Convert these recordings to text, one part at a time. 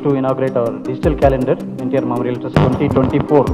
to inaugurate our digital calendar, NTR Memorial Trust 2024.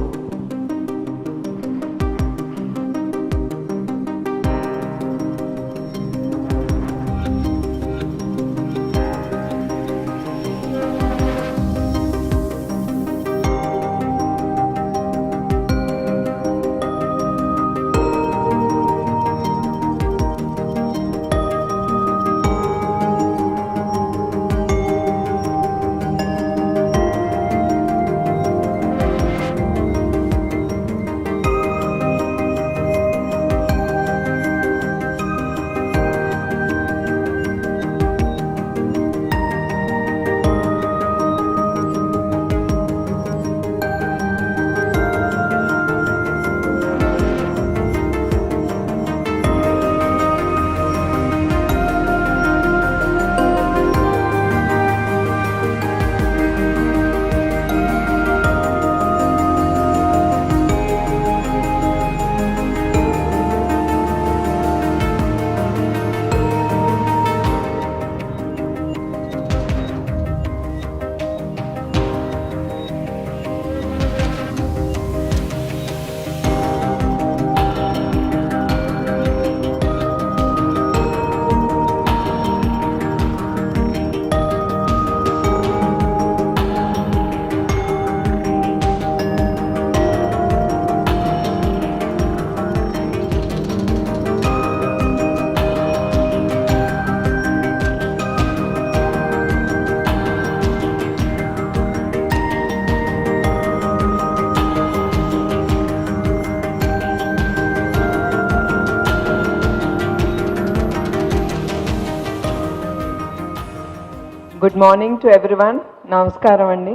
Good morning to everyone. నమస్కారం అండి.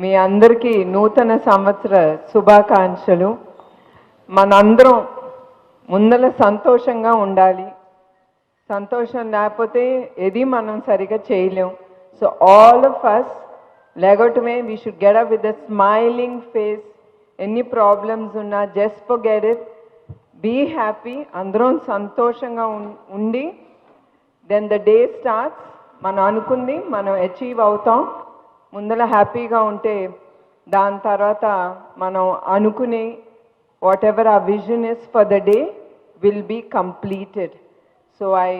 మీ అందరికీ నూతన సంవత్సర శుభాకాంక్షలు. మనందరం ముందర సంతోషంగా ఉండాలి. సంతోషం లేకపోతే ఏది మనం సరిగా చేయలేం. సో ఆల్ ఆఫ్ అస్ లేగటమే we should get up with the smiling face. ఎన్ని ప్రాబ్లమ్స్ ఉన్నా just forget it, be happy. అందరం సంతోషంగా ఉండి దెన్ ద డే స్టార్ట్స్. మనం అనుకుంది మనం అచీవ్ అవుతాం. ముందర హ్యాపీగా ఉంటే దాని తర్వాత మనం అనుకునే వాట్ ఎవర్ ఆ vision is for the day will be completed. So I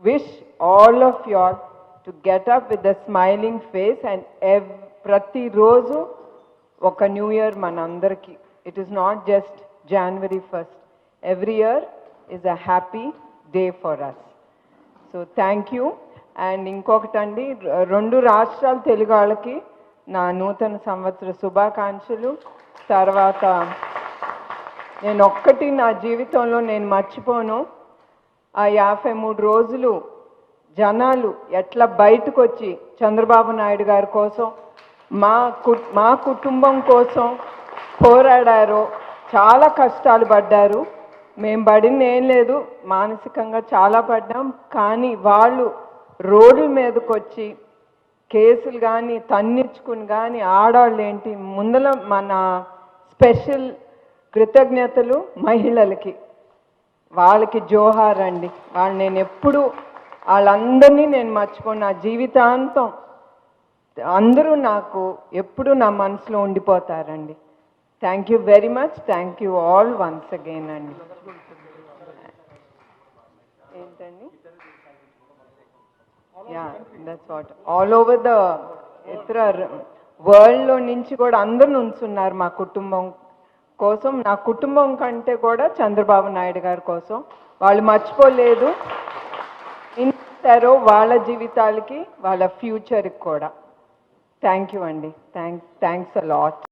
wish all of you all to get up with the smiling face and ప్రతిరోజు ఒక న్యూ ఇయర్ మనందరికీ. It is not just January 1st. Every year is a happy day for us. So thank you. And ఇంకొకటండి, 2 రాష్ట్రాల తెలుగు వాళ్ళకి నా నూతన సంవత్సర శుభాకాంక్షలు. తర్వాత నేను ఒక్కటి నా జీవితంలో నేను మర్చిపోను, ఆ 53 రోజులు జనాలు ఎట్లా బయటకు వచ్చి చంద్రబాబు నాయుడు గారి కోసం మా కుటుంబం కోసం పోరాడారో. చాలా కష్టాలు పడ్డారు. మేము పడింది ఏం లేదు, మానసికంగా చాలా పడ్డాం. కానీ వాళ్ళు రోడ్ల మీదకి వచ్చి కేసులు కానీ తన్నించుకుని కానీ ఆడవాళ్ళు ఏంటి ముందల మన స్పెషల్ కృతజ్ఞతలు మహిళలకి. వాళ్ళకి జోహార్ అండి. వాళ్ళు నేను ఎప్పుడు వాళ్ళందరినీ నేను మర్చిపోను. నా జీవితాంతం అందరూ నాకు ఎప్పుడు నా మనసులో ఉండిపోతారండి. Thank you very much. Thank you all once again అండి. ఏంటండి? Yeah, that's what. All over the వరల్డ్లో నుంచి కూడా అందరూ ఉంచున్నారు మా కుటుంబం కోసం. నా కుటుంబం కంటే కూడా చంద్రబాబు నాయుడు గారి కోసం వాళ్ళు మర్చిపోలేదు. ఇస్తారో వాళ్ళ జీవితాలకి వాళ్ళ ఫ్యూచర్కి కూడా. థ్యాంక్ యూ అండి. Thanks a lot.